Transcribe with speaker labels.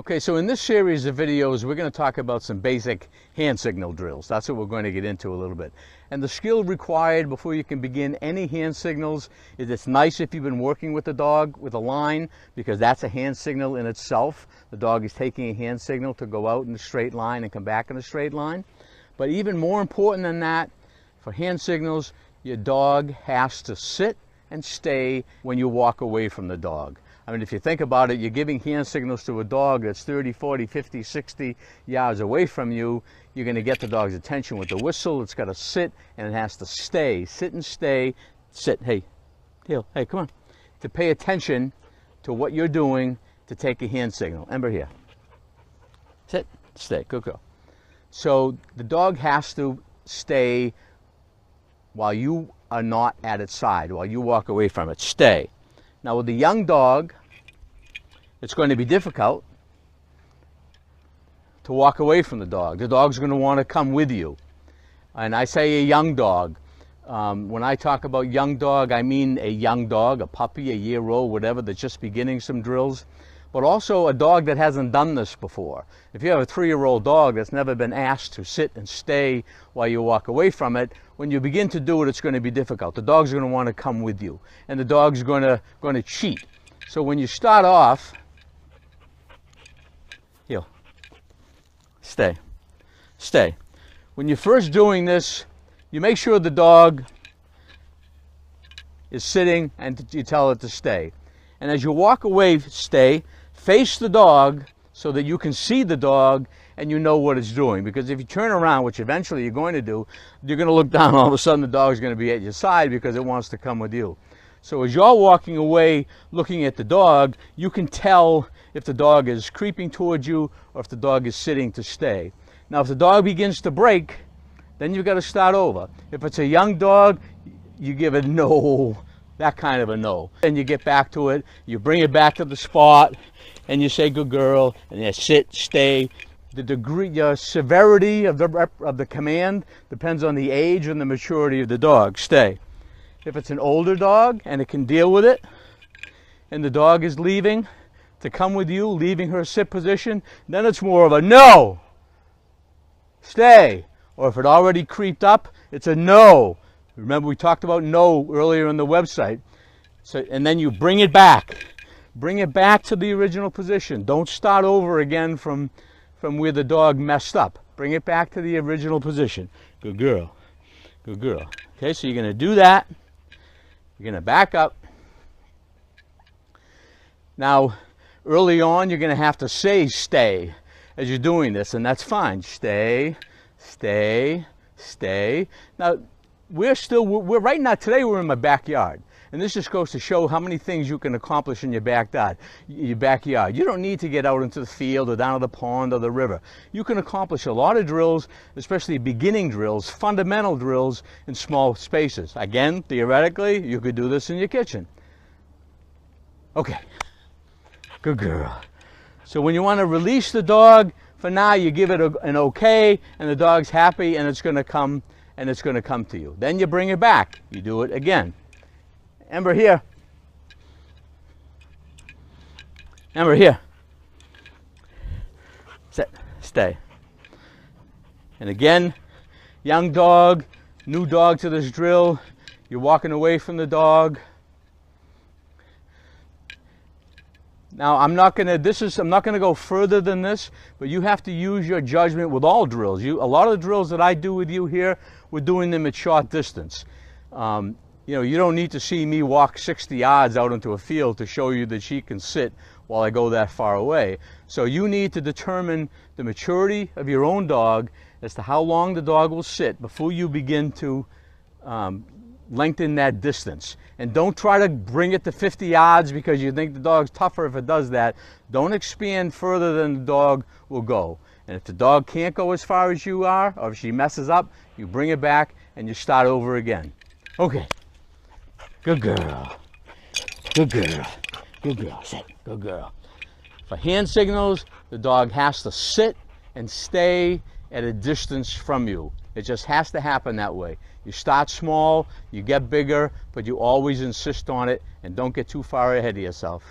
Speaker 1: Okay, so in this series of videos, we're going to talk about some basic hand signal drills. That's what we're going to get into a little bit. And the skill required before you can begin any hand signals is it's nice if you've been working with the dog with a line, because that's a hand signal in itself. The dog is taking a hand signal to go out in a straight line and come back in a straight line. But even more important than that, for hand signals, your dog has to sit and stay when you walk away from the dog. I mean, if you think about it, you're giving hand signals to a dog that's 30, 40, 50, 60 yards away from you. You're going to get the dog's attention with the whistle. It's got to sit and it has to stay. Sit and stay. Sit. Hey, heel. Hey, come on. To pay attention to what you're doing to take a hand signal. Ember here. Sit. Stay. Good girl. So the dog has to stay while you are not at its side, while you walk away from it. Stay. Now with the young dog, it's going to be difficult to walk away from the dog. The dog's going to want to come with you. And I say a young dog. When I talk about young dog, I mean a young dog, a puppy, a year-old, whatever, that's just beginning some drills. But also a dog that hasn't done this before. If you have a 3-year-old dog that's never been asked to sit and stay while you walk away from it, when you begin to do it, it's going to be difficult. The dog's going to want to come with you, and the dog's going to cheat. So when you start off, heel, stay, stay. When you're first doing this, you make sure the dog is sitting and you tell it to stay. And as you walk away, stay. Face the dog so that you can see the dog and you know what it's doing. Because if you turn around, which eventually you're going to do, you're going to look down, all of a sudden the dog's going to be at your side because it wants to come with you. So as you're walking away looking at the dog, you can tell if the dog is creeping towards you or if the dog is sitting to stay. Now if the dog begins to break, then you've got to start over. If it's a young dog, you give it no. That kind of a no. And you get back to it, you bring it back to the spot, and you say, good girl, and you sit, stay. The degree, the severity of the command depends on the age and the maturity of the dog. Stay. If it's an older dog and it can deal with it, and the dog is leaving to come with you, leaving her sit position, then it's more of a no. Stay. Or if it already creeped up, it's a no. Remember we talked about no earlier on the website. So, and then you bring it back. Bring it back to the original position. Don't start over again from where the dog messed up. Bring it back to the original position. Good girl. Good girl. Okay, so you're going to do that. You're going to back up. Now, early on, you're going to have to say stay as you're doing this, and that's fine. Stay, stay, stay. Now, we're right now, today we're in my backyard. And this just goes to show how many things you can accomplish in your backyard. You don't need to get out into the field or down to the pond or the river. You can accomplish a lot of drills, especially beginning drills, fundamental drills in small spaces. Again, theoretically, you could do this in your kitchen. Okay, good girl. So when you want to release the dog, for now you give it an okay, and the dog's happy, and it's going to come. And it's going to come to you. Then you bring it back. You do it again. Ember here. Ember here. Sit. Stay. And again, young dog, new dog to this drill. You're walking away from the dog. Now I'm not going to go further than this, but you have to use your judgment with all drills. A lot of the drills that I do with you here, we're doing them at short distance. You know, you don't need to see me walk 60 yards out into a field to show you that she can sit while I go that far away. So you need to determine the maturity of your own dog as to how long the dog will sit before you begin to lengthen that distance. And don't try to bring it to 50 yards because you think the dog's tougher if it does that. Don't expand further than the dog will go. And if the dog can't go as far as you are, or if she messes up, you bring it back and you start over again. Okay. Good girl. Good girl. Good girl. Sit. Good girl. For hand signals, the dog has to sit and stay at a distance from you. It just has to happen that way. You start small, you get bigger, but you always insist on it, and don't get too far ahead of yourself.